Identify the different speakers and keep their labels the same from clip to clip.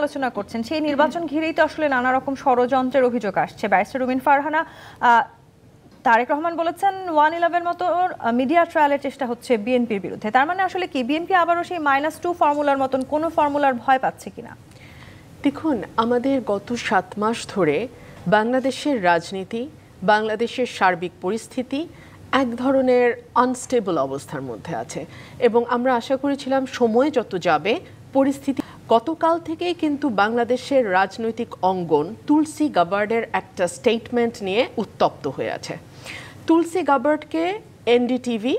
Speaker 1: আলোচনা করছেন সেই নির্বাচন ঘিরেই তো আসলে নানা রকম ষড়যন্ত্রের অভিযোগ আসছে। ব্যারিস্টার রুমিন ফারহানা, তারেক রহমান বলেছেন 111 মতো মিডিয়া ট্রায়ালের চেষ্টা হচ্ছে বিএনপির বিরুদ্ধে। তার মানে আসলে কি বিএনপি আবারও সেই -2 ফর্মুলার মতন কোনো ফর্মুলার ভয় পাচ্ছে কিনা?
Speaker 2: দেখুন, আমাদের গত 7 মাস ধরে বাংলাদেশের রাজনীতি, বাংলাদেশের সার্বিক পরিস্থিতি এক ধরনের আনস্টেবল অবস্থার মধ্যে আছে এবং আমরা আশা করেছিলাম সময় যত যাবে পরিস্থিতি। গতকাল থেকে কিন্তু বাংলাদেশের রাজনৈতিক অঙ্গন তুলসী গাবার্ডের একটা স্টেটমেন্ট নিয়ে উত্তপ্ত হয়ে আছে। তুলসী গাবার্ডকে এনডিটিভি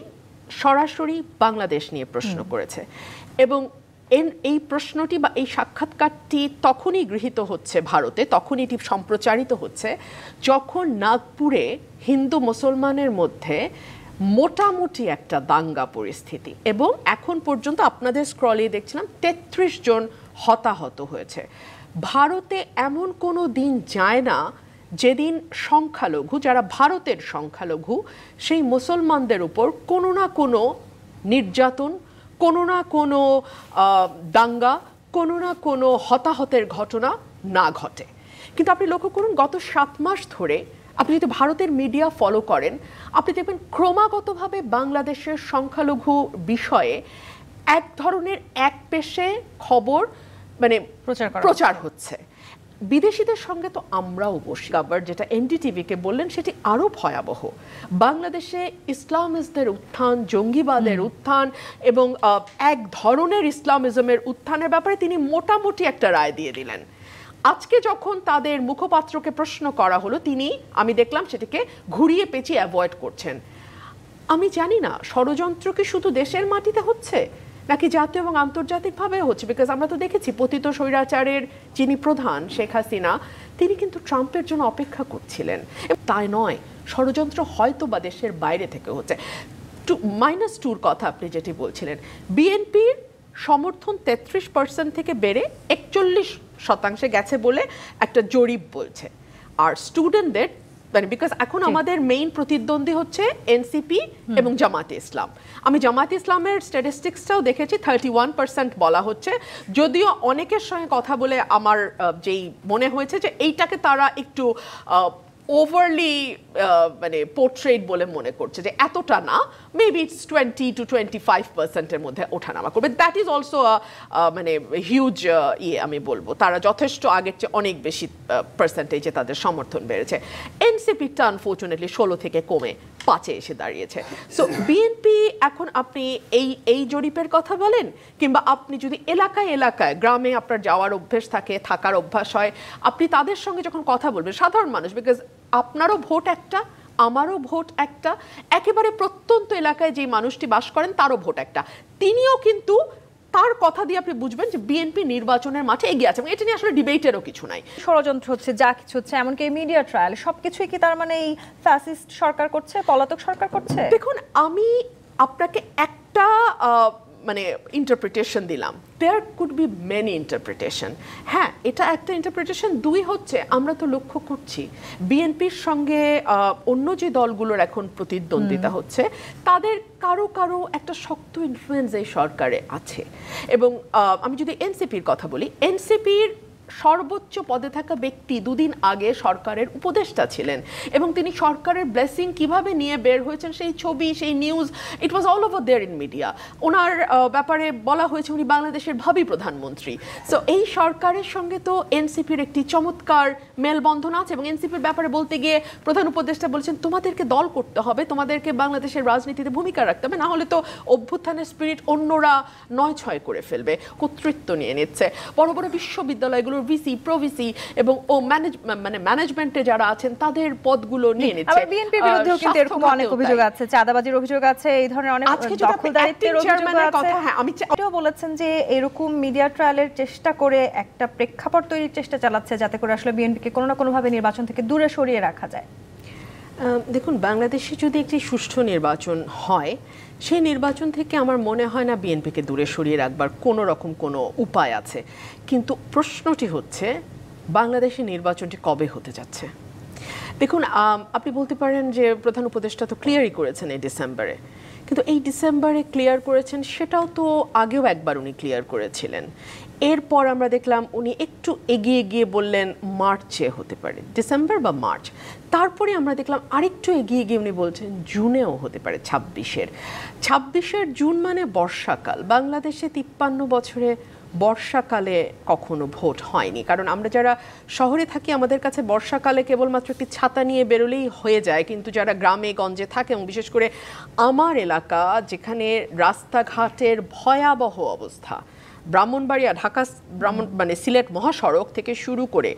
Speaker 2: সরাসরি বাংলাদেশ নিয়ে প্রশ্ন করেছে এবং এই প্রশ্নটি বা এই সাক্ষাৎকারটি তখনই গৃহীত হচ্ছে ভারতে, তখনই এটি সম্প্রচারিত হচ্ছে যখন নাগপুরে হিন্দু মুসলমানের মধ্যে মোটামুটি একটা দাঙ্গা পরিস্থিতি এবং এখন পর্যন্ত আপনাদের স্ক্রলে দেখছিলাম 33 জন হতাহত হয়েছে। ভারতে এমন কোনো দিন যায় না যেদিন সংখ্যালঘু, যারা ভারতের সংখ্যালঘু, সেই মুসলমানদের উপর কোনো না কোনো নির্যাতন, কোনো না কোনো দাঙ্গা, কোনো না কোনো হতাহতের ঘটনা না ঘটে। কিন্তু আপনি লক্ষ্য করুন গত 7 মাস ধরে আপনি যদি ভারতের মিডিয়া ফলো করেন আপনি দেখবেন ক্রমাগতভাবে বাংলাদেশের সংখ্যালঘু বিষয়ে এক ধরনের একপেশে খবর মানে প্রচার হচ্ছে। বিদেশিদের সঙ্গে তো আমরাও বসি। আবার যেটা এনডিটিভিকে বললেন সেটি আরও ভয়াবহ। বাংলাদেশে ইসলামিস্টদের উত্থান, জঙ্গিবাদের উত্থান এবং এক ধরনের ইসলামিজমের উত্থানের ব্যাপারে তিনি মোটামুটি একটা রায় দিয়ে দিলেন। আজকে যখন তাদের মুখপাত্রকে প্রশ্ন করা হলো তিনি, আমি দেখলাম সেটিকে ঘুরিয়ে পেঁচিয়ে অ্যাভয়েড করছেন। আমি জানি না ষড়যন্ত্র কি শুধু দেশের মাটিতে হচ্ছে নাকি জাতীয় এবং আন্তর্জাতিকভাবে হচ্ছে, বিকজ আমরা তো দেখেছি পতিত স্বৈরাচারের যিনি প্রধান শেখ হাসিনা তিনি কিন্তু ট্রাম্পের জন্য অপেক্ষা করছিলেন। তাই নয়, ষড়যন্ত্র হয়তো বা দেশের বাইরে থেকে হচ্ছে। -2 কথা আপনি যেটি বলছিলেন, বিএনপির সমর্থন 33% থেকে বেড়ে 41% গেছে বলে একটা জরিপ বলছে। আর স্টুডেন্টদের মানে বিকজ এখন আমাদের মেইন প্রতিদ্বন্দ্বী হচ্ছে এনসিপি এবং জামাতে ইসলাম। আমি জামাতে ইসলামের স্ট্যাটিস্টিক্সটাও দেখেছি, 31% বলা হচ্ছে। যদিও অনেকের সঙ্গে কথা বলে আমার যেই মনে হয়েছে যে এইটাকে তারা একটু ওভারলি মানে পোর্ট্রেট বলে মনে করছে, যে এতটা না, মেবি ইটস 20 to 25%-এর মধ্যে ওঠানামা করবে। দ্যাট ইজ অলসো মানে হিউজ আমি বলবো তারা যথেষ্ট আগের চেয়ে অনেক বেশি পার্সেন্টেজে তাদের সমর্থন বেড়েছে। এনসিপিটা আনফর্চুনেটলি 16 থেকে কমে 5-এ এসে দাঁড়িয়েছে। সো বিএনপি এখন আপনি এই জরিপের কথা বলেন কিংবা আপনি যদি এলাকায় এলাকায় গ্রামে আপনার যাওয়ার অভ্যেস থাকে, থাকার অভ্যাস হয়, আপনি তাদের সঙ্গে যখন কথা বলবেন সাধারণ মানুষ, বিকজ আপনারও ভোট একটা, আমারও ভোট একটা, একেবারে প্রত্যন্ত এলাকায় যে মানুষটি বাস করেন তারও ভোট একটা, তিনিও কিন্তু তার কথা দিয়ে আপনি বুঝবেন যে বিএনপি নির্বাচনের মাঠে এগিয়ে আছে এবং এটা নিয়ে আসলে ডিবেটেরও কিছু নাই।
Speaker 1: ষড়যন্ত্র হচ্ছে, যা কিছু হচ্ছে, এমনকি মিডিয়া ট্রায়াল, সবকিছুই কি তার মানে এই ফ্যাসিস্ট সরকার করছে, পলাতক সরকার করছে?
Speaker 2: দেখুন, আমি আপনাকে একটা মানে ইন্টারপ্রিটেশন দিলাম, there could be many interpretation. হ্যাঁ, এটা একটা ইন্টারপ্রিটেশন। 2 হচ্ছে আমরা তো লক্ষ্য করছি বিএনপির সঙ্গে অন্য যে দলগুলোর এখন প্রতিদ্বন্দ্বিতা হচ্ছে তাদের কারো কারো একটা শক্ত ইনফ্লুয়েন্স এই সরকারে আছে। এবং আমি যদি এনসিপির কথা বলি, এনসিপির সর্বোচ্চ পদে থাকা ব্যক্তি 2 দিন আগে সরকারের উপদেষ্টা ছিলেন এবং তিনি সরকারের ব্লেসিং কিভাবে নিয়ে বের হয়েছেন সেই ছবি, সেই news, it was all over there in media. ওনার ব্যাপারে বলা হয়েছে উনি বাংলাদেশের ভাবি প্রধানমন্ত্রী। সো এই সরকারের সঙ্গে তো এনসিপির একটি চমৎকার মেলবন্ধন আছে এবং এনসিপির ব্যাপারে বলতে গিয়ে প্রধান উপদেষ্টা বলছেন তোমাদেরকে দল করতে হবে, তোমাদেরকে বাংলাদেশের রাজনীতিতে ভূমিকা রাখতে হবে, না হলে তো অভ্যুত্থানের স্পিরিট অন্যরা 9-6 করে ফেলবে, কর্তৃত্ব নিয়ে নিচ্ছে। বড় বড় বিশ্ববিদ্যালয়গুলো ভিসি, প্রভিসি এবং মানে ম্যানেজমেন্টে যারা আছেন তাদের পদগুলো নিয়ে নিচ্ছে।
Speaker 1: আবার বিএনপির বিরুদ্ধেও কিন্তু এরকম অনেক অভিযোগ আছে, চাঁদাবাজির অভিযোগ আছে, এই ধরনের অনেক দখলদারিত্বের অভিযোগ আছে। হ্যাঁ, আমি এটাও বলেছেন যে এরকম মিডিয়া ট্রায়ালের চেষ্টা করে একটা প্রেক্ষাপট তৈরির চেষ্টা চালাচ্ছে যাতে করে আসলে বিএনপিকে কোনো না কোনোভাবে নির্বাচন থেকে দূরে সরিয়ে রাখা যায়।
Speaker 2: দেখুন, বাংলাদেশে যদি একটি সুষ্ঠু নির্বাচন হয় সেই নির্বাচন থেকে আমার মনে হয় না বিএনপিকে দূরে সরিয়ে রাখবার কোনো রকম কোনো উপায় আছে। কিন্তু প্রশ্নটি হচ্ছে বাংলাদেশের নির্বাচনটি কবে হতে যাচ্ছে। দেখুন, আপনি বলতে পারেন যে প্রধান উপদেষ্টা তো ক্লিয়ারই করেছেন এই ডিসেম্বরে, কিন্তু এই ডিসেম্বরে ক্লিয়ার করেছেন, সেটাও তো আগেও একবার উনি ক্লিয়ার করেছিলেন। এরপর আমরা দেখলাম উনি একটু এগিয়ে গিয়ে বললেন মার্চে হতে পারে, ডিসেম্বর বা মার্চ। তারপরে আমরা দেখলাম আরেকটু এগিয়ে গিয়ে উনি বলছেন জুনেও হতে পারে, 26-এর জুন মানে বর্ষাকাল। বাংলাদেশে 53 বছরে বর্ষাকালে কখনো ভোট হয়নি, কারণ আমরা যারা শহরে থাকি আমাদের কাছে বর্ষাকালে কেবলমাত্র একটি ছাতা নিয়ে বেরোলেই হয়ে যায়, কিন্তু যারা গ্রামে গঞ্জে থাকে এবং বিশেষ করে আমার এলাকা যেখানে রাস্তাঘাটের ভয়াবহ অবস্থা, ব্রাহ্মণবাড়িয়া ঢাকা মানে সিলেট মহাসড়ক থেকে শুরু করে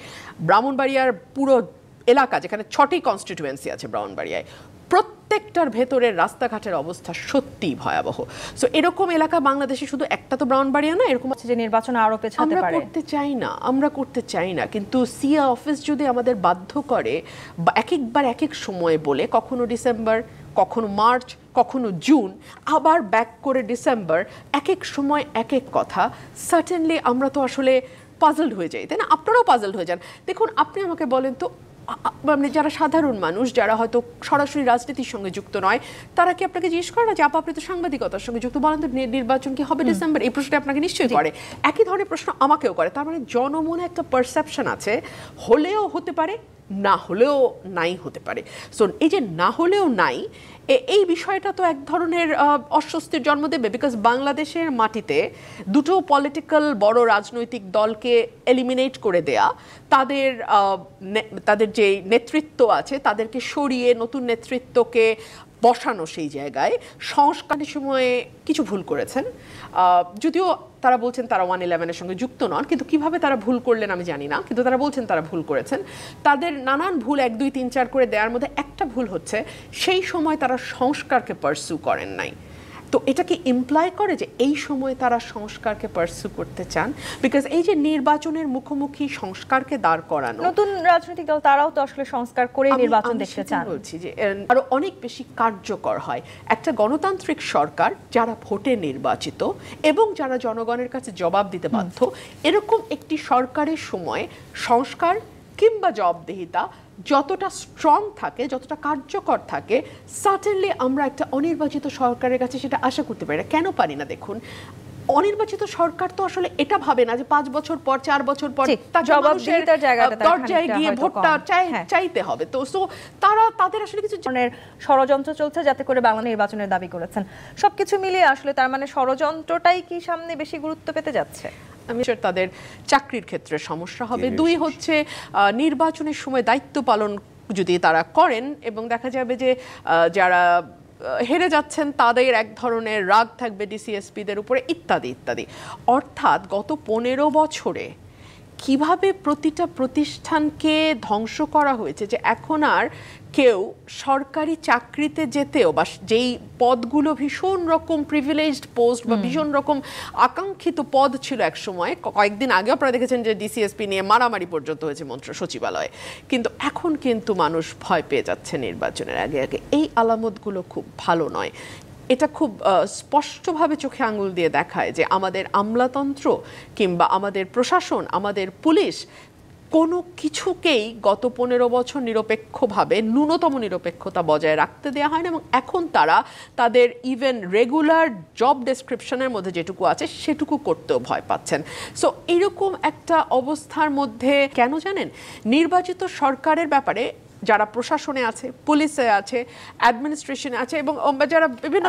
Speaker 2: ব্রাহ্মণবাড়িয়ার পুরো এলাকা, যেখানে 6টি কনস্টিটিউয়েন্সি আছে ব্রাহ্মণবাড়িয়ায়, প্রত্যেকটার ভেতরের রাস্তাঘাটের অবস্থা সত্যিই ভয়াবহ। সো এরকম এলাকা বাংলাদেশে শুধু একটা তো ব্রাহ্মণবাড়িয়া না, এরকম
Speaker 1: যে নির্বাচন আরো পেছাতে পারে।
Speaker 2: আমরা করতে চাই না, কিন্তু সিএ অফিস যদি আমাদের বাধ্য করে বা একবার এক এক সময় বলে, কখনো ডিসেম্বর, কখনো মার্চ, কখনো জুন, আবার ব্যাক করে ডিসেম্বর, এক এক সময় এক এক কথা, সার্টেনলি আমরা তো আসলে পাজলড হয়ে যাই, তাই না? আপনারাও পাজলড হয়ে যান। দেখুন, আপনি আমাকে বলেন তো, মানে যারা সাধারণ মানুষ, যারা হয়তো সরাসরি রাজনীতির সঙ্গে যুক্ত নয়, তারা কি আপনাকে জিজ্ঞেস করে না যে আপনি তো সাংবাদিকতার সঙ্গে যুক্ত, বলেন তো নির্বাচন কি হবে ডিসেম্বর? এই প্রশ্নটা আপনাকে নিশ্চয়ই করে। একই ধরনের প্রশ্ন আমাকেও করে। তার মানে জনমনে একটা পারসেপশন আছে, হলেও হতে পারে, না হলেও নাই হতে পারে। সো এই যে না হলেও নাই, এই বিষয়টা তো এক ধরনের অস্বস্তির জন্ম দেবে, বিকজ বাংলাদেশের মাটিতে দুটো পলিটিক্যাল বড় রাজনৈতিক দলকে এলিমিনেট করে দেয়া, তাদের যে নেতৃত্ব আছে তাদেরকে সরিয়ে নতুন নেতৃত্বকে বসানো সেই জায়গায়, সংস্কারের সময়ে কিছু ভুল করেছেন। যদিও তারা বলছেন তারা 111-এর সঙ্গে যুক্ত নন, কিন্তু কিভাবে তারা ভুল করলেন আমি জানি না, কিন্তু তারা বলছেন তারা ভুল করেছেন। তাদের নানান ভুল 1, 2, 3, 4 করে দেওয়ার মধ্যে একটা ভুল হচ্ছে সেই সময় তারা সংস্কারকে পার্সু করেন নাই। তো এটা কি ইমপ্লাই করে যে এই সময় তারা সংস্কারকে পার্সু করতে চান? বিকজ এই যে নির্বাচনের মুখোমুখি সংস্কারকে দাঁড় করানো,
Speaker 1: নতুন রাজনৈতিক দল তারাও তো আসলে সংস্কার করে নির্বাচন দেখতে চান।
Speaker 2: বলছি যে আরো অনেক বেশি কার্যকর হয় একটা গণতান্ত্রিক সরকার যারা ভোটে নির্বাচিত এবং যারা জনগণের কাছে জবাব দিতে বাধ্য, এরকম একটি সরকারের সময় সংস্কার কিংবা জবাবদিহিতা যতটা স্ট্রং থাকে, যতটা কার্যকর থাকে, সার্টেনলি আমরা একটা অনির্বাচিত সরকারের কাছে সেটা আশা করতে পারি না। কেন পারি না? দেখুন, অনির্বাচিত সরকার তো আসলে এটা ভাবে না যে 5 বছর পর, 4 বছর পর দরজায় গিয়ে ভোটটা চাইতে হবে। তো সো তাদের আসলে কিছু
Speaker 1: ধরনের ষড়যন্ত্র চলছে যাতে করে বাংলা নির্বাচনের দাবি করেছেন। সবকিছু মিলিয়ে আসলে তার মানে ষড়যন্ত্রটাই কি সামনে বেশি গুরুত্ব পেতে যাচ্ছে?
Speaker 2: তাদের চাকরির ক্ষেত্রে সমস্যা হবে। 2 হচ্ছে নির্বাচনের সময় দায়িত্ব পালন যদি তারা করেন এবং দেখা যাবে যে যারা হেরে যাচ্ছেন তাদের এক ধরনের রাগ থাকবে ডিসিএসপিদের উপরে, ইত্যাদি ইত্যাদি। অর্থাৎ গত 15 বছরে কিভাবে প্রতিটা প্রতিষ্ঠানকে ধ্বংস করা হয়েছে, যে এখন আর কেউ সরকারি চাকরিতে যেতেও বা যেই পদগুলো ভীষণ রকম প্রিভিলেজড পোস্ট বা ভীষণ রকম আকাঙ্ক্ষিত পদ ছিল এক সময়, কয়েকদিন আগে আপনারা দেখেছেন যে ডিসিএসপি নিয়ে মারামারি পর্যন্ত হয়েছে মন্ত্র সচিবালয়ে, কিন্তু এখন কিন্তু মানুষ ভয় পেয়ে যাচ্ছে নির্বাচনের আগে আগে। এই আলামতগুলো খুব ভালো নয়। এটা খুব স্পষ্টভাবে চোখে আঙুল দিয়ে দেখায় যে আমাদের আমলাতন্ত্র কিংবা আমাদের প্রশাসন, আমাদের পুলিশ কোনো কিছুকেই গত 15 বছর নিরপেক্ষভাবে ন্যূনতম নিরপেক্ষতা বজায় রাখতে দেওয়া হয় না, এবং এখন তারা তাদের ইভেন রেগুলার জব ডেসক্রিপশনের মধ্যে যেটুকু আছে সেটুকু করতেও ভয় পাচ্ছেন। সো এইরকম একটা অবস্থার মধ্যে কেন জানেন, নির্বাচিত সরকারের ব্যাপারে যারা প্রশাসনে আছে, পুলিশে আছে, অ্যাডমিনিস্ট্রেশনে আছে এবং যারা বিভিন্ন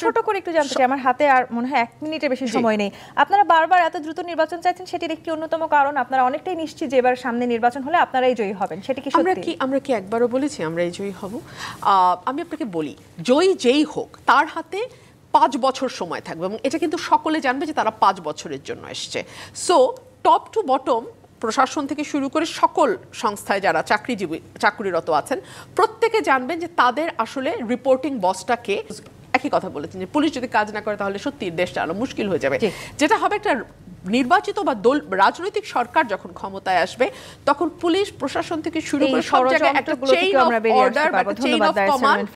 Speaker 1: ছোট করে একটু জানতে চাই, আমার হাতে আর মনে হয় 1 মিনিটের বেশি সময় নেই। আপনারা বারবার এত দ্রুত নির্বাচন চাইছেন, সেটির একটি অন্যতম কারণ আপনারা অনেকটাই নিশ্চিত যে এবার সামনে নির্বাচন হলে আপনারাই জয়ী হবেন, সেটা কি সত্যি?
Speaker 2: আমরা কি একবারও বলেছি আমরা এই জয়ী হব? আমি আপনাকে বলি, জয়ী যেই হোক তার হাতে 5 বছর সময় থাকবে এবং এটা কিন্তু সকলে জানবে যে তারা 5 বছরের জন্য এসছে। সো টপ টু বটম, প্রশাসন থেকে শুরু করে সকল সংস্থায় যারা চাকরিরত আছেন প্রত্যেকে জানবেন যে তাদের আসলে রিপোর্টিং বসটাকে। একই কথা বলেছেন যে পুলিশ যদি কাজ না করে তাহলে সত্যি দেশ চালানো মুশকিল হয়ে যাবে। যেটা হবে, একটা নির্বাচিত বা রাজনৈতিক সরকার যখন ক্ষমতায় আসবে তখন পুলিশ প্রশাসন থেকে শুরু করে সব জায়গায় একটা চেইন অফ অর্ডার, একটা চেইন অফ কমান্ড